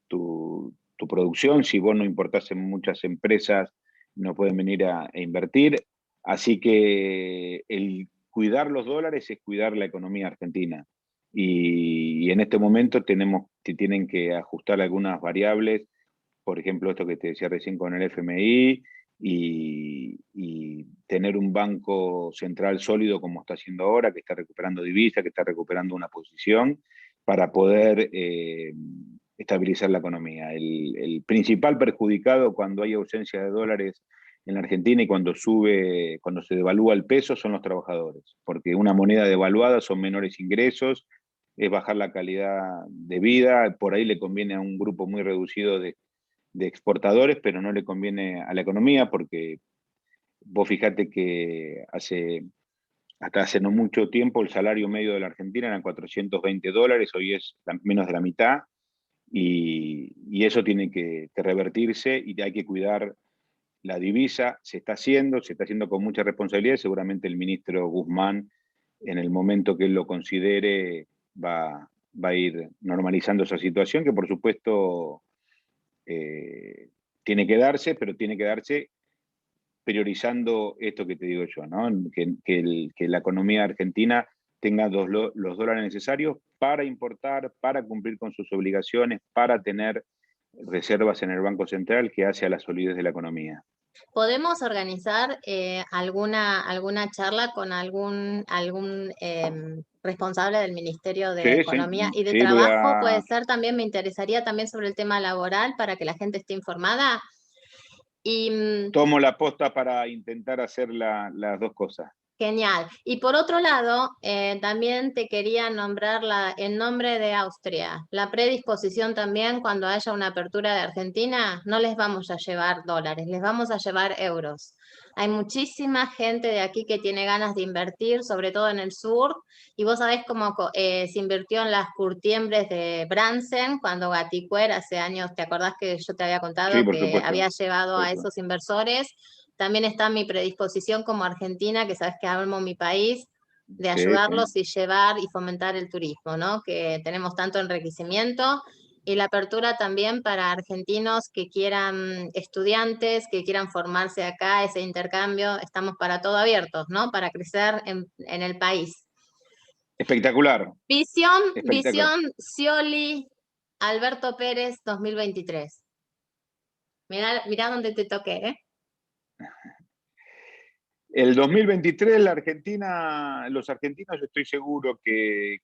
Speaker 2: tu producción, si vos no importás en muchas empresas no pueden venir a invertir, así que el cuidar los dólares es cuidar la economía argentina. Y en este momento tienen que ajustar algunas variables, por ejemplo, esto que te decía recién con el FMI, y tener un banco central sólido como está haciendo ahora, que está recuperando divisas, que está recuperando una posición, para poder estabilizar la economía. El principal perjudicado cuando hay ausencia de dólares en la Argentina y cuando se devalúa el peso son los trabajadores, porque una moneda devaluada son menores ingresos, es bajar la calidad de vida, por ahí le conviene a un grupo muy reducido de exportadores, pero no le conviene a la economía porque vos fijate que hasta hace no mucho tiempo el salario medio de la Argentina eran $420, hoy es menos de la mitad, y eso tiene que revertirse y hay que cuidar la divisa, se está haciendo con mucha responsabilidad, seguramente el ministro Guzmán, en el momento que él lo considere, va a ir normalizando esa situación, que por supuesto eh, tiene que darse, pero tiene que darse priorizando esto que te digo yo, ¿no? Que la economía argentina tenga los dólares necesarios para importar, para cumplir con sus obligaciones, para tener reservas en el Banco Central que hace a la solidez de la economía.
Speaker 1: ¿Podemos organizar alguna charla con algún responsable del Ministerio de
Speaker 2: Sí, sí,
Speaker 1: Economía y de
Speaker 2: sí, voy
Speaker 1: Trabajo? Puede
Speaker 2: a...
Speaker 1: ser también, me interesaría también sobre el tema laboral para que la gente esté informada. Y
Speaker 2: Tomo la posta para intentar hacer las dos cosas.
Speaker 1: genial. Y por otro lado, también te quería nombrar en nombre de Austria. La predisposición también cuando haya una apertura de Argentina, no les vamos a llevar dólares, les vamos a llevar euros. Hay muchísima gente de aquí que tiene ganas de invertir, sobre todo en el sur, y vos sabés cómo se invirtió en las curtiembres de Bransen cuando Gaticuer hace años, ¿te acordás que yo te había
Speaker 2: Sí,
Speaker 1: contado
Speaker 2: por
Speaker 1: que había
Speaker 2: supuesto.
Speaker 1: llevado
Speaker 2: Por
Speaker 1: a
Speaker 2: supuesto.
Speaker 1: esos inversores? También está mi predisposición como argentina, que sabes que amo mi país, de
Speaker 2: Sí, sí.
Speaker 1: ayudarlos y llevar y fomentar el turismo, ¿no? Que tenemos tanto enriquecimiento y la apertura también para argentinos que quieran, estudiantes, que quieran formarse acá, ese intercambio, estamos para todo abiertos, ¿no? Para crecer en el país.
Speaker 2: Espectacular, espectacular.
Speaker 1: Visión Scioli, Alberto Pérez 2023. Mirá dónde te toqué, ¿eh?
Speaker 2: El 2023 los argentinos estoy seguro que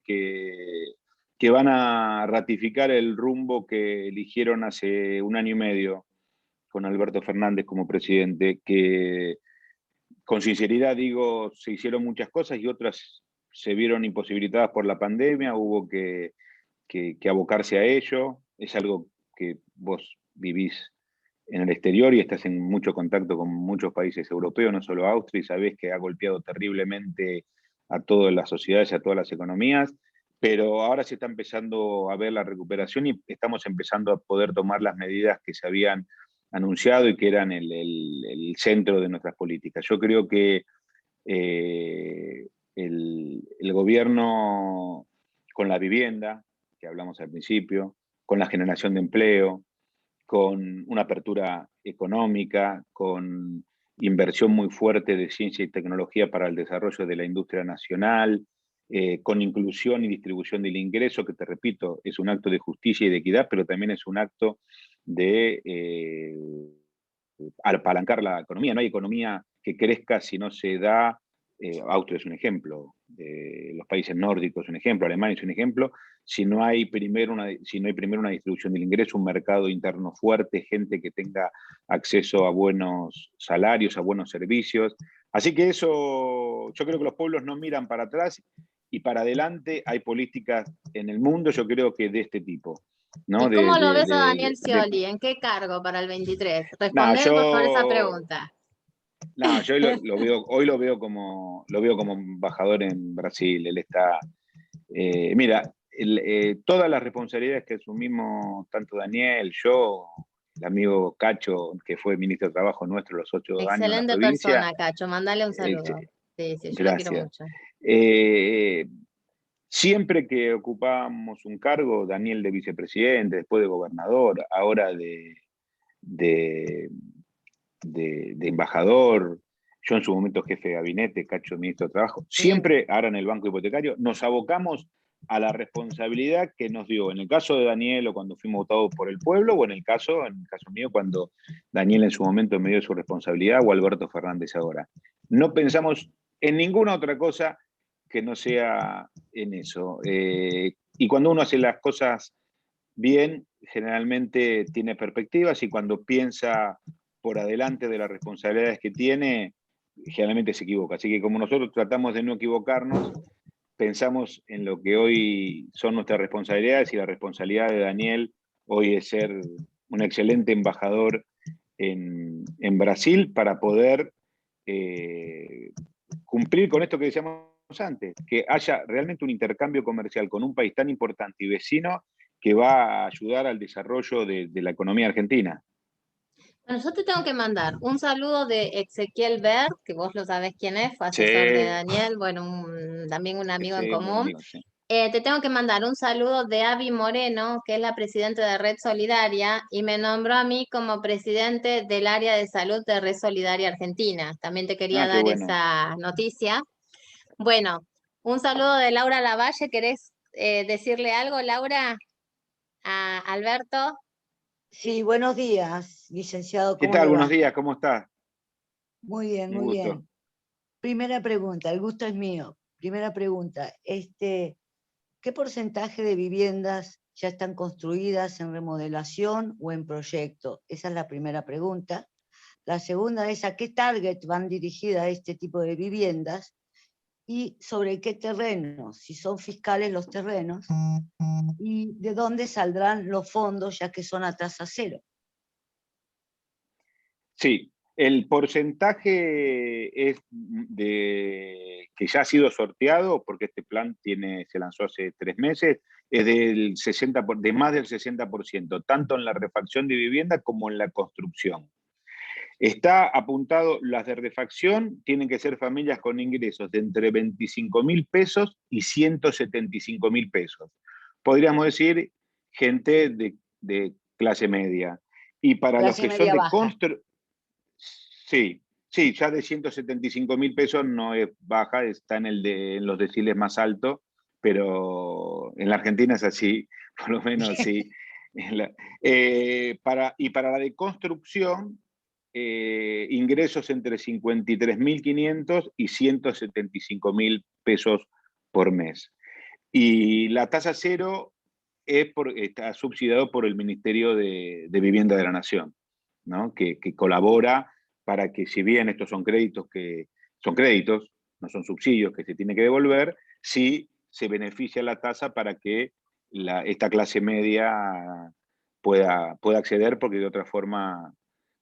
Speaker 2: van a ratificar el rumbo que eligieron hace un año y medio con Alberto Fernández como presidente, que con sinceridad digo, se hicieron muchas cosas y otras se vieron imposibilitadas por la pandemia, hubo que abocarse a ello, es algo que vos vivís en el exterior y estás en mucho contacto con muchos países europeos, no solo Austria, y sabés que ha golpeado terriblemente a todas las sociedades, a todas las economías, pero ahora se está empezando a ver la recuperación y estamos empezando a poder tomar las medidas que se habían anunciado y que eran el centro de nuestras políticas. Yo creo que el gobierno con la vivienda, que hablamos al principio, con la generación de empleo, con una apertura económica, con inversión muy fuerte de ciencia y tecnología para el desarrollo de la industria nacional, con inclusión y distribución del ingreso, que te repito, es un acto de justicia y de equidad, pero también es un acto de apalancar la economía. No hay economía que crezca si no se da, Austria es un ejemplo, los países nórdicos es un ejemplo, Alemania es un ejemplo, si no hay primero una distribución del ingreso, un mercado interno fuerte, gente que tenga acceso a buenos salarios, a buenos servicios. Así que eso, yo creo que los pueblos no miran para atrás y para adelante. Hay políticas en el mundo, yo creo que de este tipo, ¿no?
Speaker 1: ¿Y cómo lo ves a Daniel Scioli? ¿En qué cargo para el 23?
Speaker 2: Nada,
Speaker 1: Respondeme por favor esa pregunta.
Speaker 2: no, yo hoy lo veo como embajador en Brasil. Él está, mira, todas las responsabilidades que asumimos, tanto Daniel, yo, el amigo Cacho, que fue ministro de Trabajo nuestro los 8 años en la
Speaker 1: Excelente
Speaker 2: provincia,
Speaker 1: persona, Cacho. Mándale un
Speaker 2: él,
Speaker 1: saludo. Sí, sí, yo lo quiero
Speaker 2: gracias.
Speaker 1: mucho.
Speaker 2: Siempre que ocupamos un cargo, Daniel de vicepresidente, después de gobernador, ahora de, de embajador, yo en su momento jefe de gabinete, Cacho ministro de Trabajo,
Speaker 1: Sí.
Speaker 2: siempre ahora en el Banco Hipotecario, nos abocamos a la responsabilidad que nos dio, en el caso de Daniel o cuando fuimos votados por el pueblo, o en el caso mío, cuando Daniel en su momento me dio su responsabilidad, o Alberto Fernández ahora. No pensamos en ninguna otra cosa que no sea en eso. Y cuando uno hace las cosas bien, generalmente tiene perspectivas y cuando piensa por adelante de las responsabilidades que tiene, generalmente se equivoca. Así que como nosotros tratamos de no equivocarnos, pensamos en lo que hoy son nuestras responsabilidades y la responsabilidad de Daniel hoy es ser un excelente embajador en Brasil para poder cumplir con esto que decíamos antes, que haya realmente un intercambio comercial con un país tan importante y vecino que va a ayudar al desarrollo de la economía argentina.
Speaker 1: Bueno, yo te tengo que mandar un saludo de Ezequiel Ver, que vos lo sabés quién es, fue
Speaker 2: Sí,
Speaker 1: asesor de Daniel, bueno, también un amigo en
Speaker 2: sí, muy
Speaker 1: común.
Speaker 2: amigo, sí.
Speaker 1: Te tengo que mandar un saludo de Avi Moreno, que es la presidenta de Red Solidaria, y me nombró a mí como presidente del área de salud de Red Solidaria Argentina. También te quería
Speaker 2: Ah, qué
Speaker 1: dar
Speaker 2: bueno.
Speaker 1: esa noticia. Bueno, un saludo de Laura Lavalle. ¿Querés decirle algo, Laura, a Alberto?
Speaker 3: Sí, buenos días, licenciado,
Speaker 2: ¿Qué
Speaker 3: ¿cómo
Speaker 2: tal?
Speaker 3: le
Speaker 2: Buenos
Speaker 3: va?
Speaker 2: días, ¿cómo estás?
Speaker 3: Muy bien,
Speaker 2: Un
Speaker 3: muy
Speaker 2: gusto.
Speaker 3: bien. Primera pregunta, el gusto es mío. Primera pregunta, ¿qué porcentaje de viviendas ya están construidas en remodelación o en proyecto? Esa es la primera pregunta. La segunda es, ¿a qué target van dirigidas este tipo de viviendas? Y sobre qué terrenos, si son fiscales los terrenos, y de dónde saldrán los fondos ya que son a tasa cero.
Speaker 2: Sí, el porcentaje es de que ya ha sido sorteado, porque este plan se lanzó hace 3 meses, es de más del 60%, tanto en la refacción de vivienda como en la construcción. Está apuntado, las de refacción tienen que ser familias con ingresos de entre 25.000 pesos y 175.000 pesos. Podríamos decir gente de clase media. Y para los
Speaker 3: Clase
Speaker 2: que son
Speaker 3: media
Speaker 2: de
Speaker 3: baja.
Speaker 2: sí, sí, ya de 175.000 pesos no es baja, está en los deciles más altos, pero en la Argentina es así, por lo menos sí. Y para la de construcción, ingresos entre 53.500 y 175.000 pesos por mes. Y la tasa cero está subsidiado por el Ministerio de Vivienda de la Nación, ¿no? Que colabora para que, si bien estos son créditos no son subsidios que se tiene que devolver, sí se beneficia la tasa para que esta clase media pueda acceder, porque de otra forma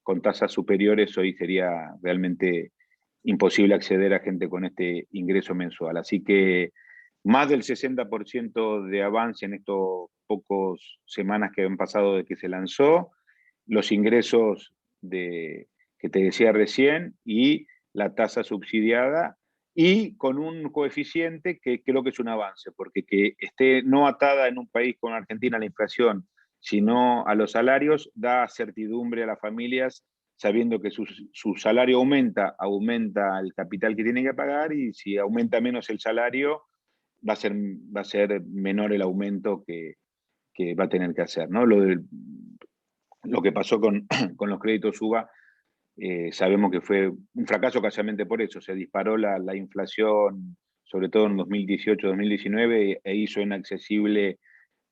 Speaker 2: con tasas superiores, hoy sería realmente imposible acceder a gente con este ingreso mensual. Así que más del 60% de avance en estos pocos semanas que han pasado de que se lanzó, los ingresos que te decía recién y la tasa subsidiada, y con un coeficiente que creo que es un avance, porque que esté no atada en un país como Argentina a la inflación, sino a los salarios, da certidumbre a las familias, sabiendo que su salario aumenta el capital que tienen que pagar, y si aumenta menos el salario, va a ser menor el aumento que va a tener que hacer, ¿no? Lo que pasó con los créditos UBA, sabemos que fue un fracaso casualmente por eso. Se disparó la inflación, sobre todo en 2018-2019, e hizo inaccesible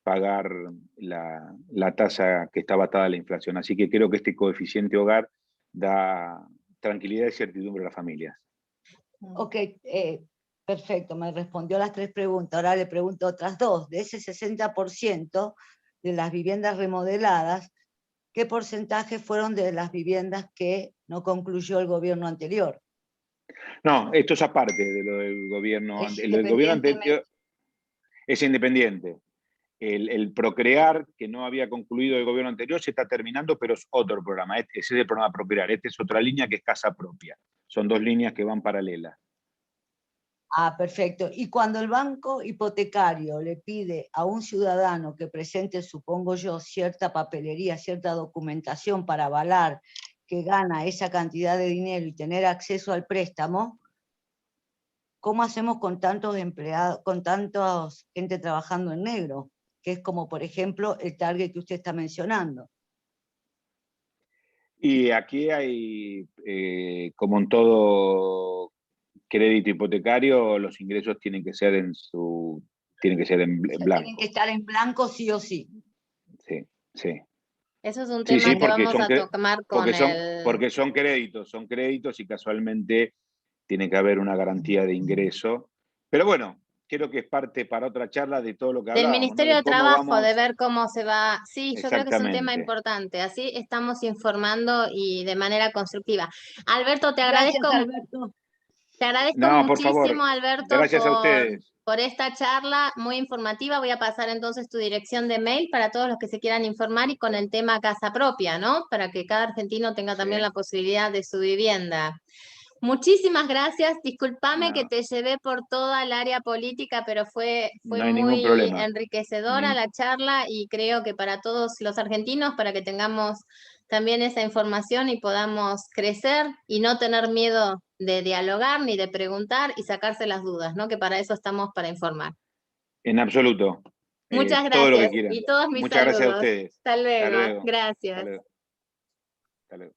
Speaker 2: pagar la tasa que estaba atada a la inflación. Así que creo que este coeficiente hogar da tranquilidad y certidumbre a las familias.
Speaker 3: Ok, perfecto, me respondió las 3 preguntas. Ahora le pregunto otras 2. De ese 60% de las viviendas remodeladas, ¿qué porcentaje fueron de las viviendas que no concluyó el gobierno anterior?
Speaker 2: No, esto es aparte de lo del gobierno.
Speaker 3: Es
Speaker 2: El gobierno anterior es independiente. El Procrear, que no había concluido el gobierno anterior, se está terminando, pero es otro programa. Ese es el programa Procrear. Esta es otra línea que es Casa Propia. Son 2 líneas que van paralelas.
Speaker 3: Ah, perfecto. Y cuando el banco hipotecario le pide a un ciudadano que presente, supongo yo, cierta papelería, cierta documentación para avalar que gana esa cantidad de dinero y tener acceso al préstamo, ¿cómo hacemos con tantos empleados, con tantos gente trabajando en negro? Que es como, por ejemplo, el target que usted está mencionando.
Speaker 2: Y aquí hay, como en todo crédito hipotecario, los ingresos tienen que ser en blanco.
Speaker 3: Tienen que estar en blanco sí o sí.
Speaker 2: Sí, sí.
Speaker 1: Eso es un
Speaker 2: Sí,
Speaker 1: tema
Speaker 2: sí,
Speaker 1: que vamos a tomar con
Speaker 2: porque son créditos y casualmente tiene que haber una garantía de ingreso. Pero bueno, creo que es parte para otra charla de todo lo que
Speaker 1: del
Speaker 2: hablábamos, ¿no?
Speaker 1: Ministerio de
Speaker 2: cómo
Speaker 1: Trabajo, de
Speaker 2: vamos.
Speaker 1: ver cómo se va. Sí, yo creo que es un tema
Speaker 2: Exactamente.
Speaker 1: importante. Así estamos informando y de manera constructiva. Alberto,
Speaker 3: Gracias, Alberto.
Speaker 1: te agradezco
Speaker 2: No, por favor.
Speaker 1: muchísimo, Alberto,
Speaker 2: Gracias a ustedes.
Speaker 1: por esta charla muy informativa. Voy a pasar entonces tu dirección de mail para todos los que se quieran informar y con el tema casa propia, ¿no? Para que cada argentino tenga también la posibilidad de su vivienda. Muchísimas gracias. Discúlpame que te llevé por toda el área política, pero fue
Speaker 2: No hay ningún
Speaker 1: muy
Speaker 2: problema.
Speaker 1: enriquecedora la charla y creo que para todos los argentinos, para que tengamos también esa información y podamos crecer y no tener miedo de dialogar ni de preguntar y sacarse las dudas, ¿no? Que para eso estamos, para informar.
Speaker 2: En absoluto.
Speaker 1: Muchas
Speaker 2: Todo lo que
Speaker 1: gracias
Speaker 2: quieran.
Speaker 1: y todos mis
Speaker 2: Muchas gracias a
Speaker 1: saludos.
Speaker 2: ustedes.
Speaker 1: Hasta luego.
Speaker 2: Hasta luego.
Speaker 1: Gracias.
Speaker 2: Hasta luego. Hasta luego.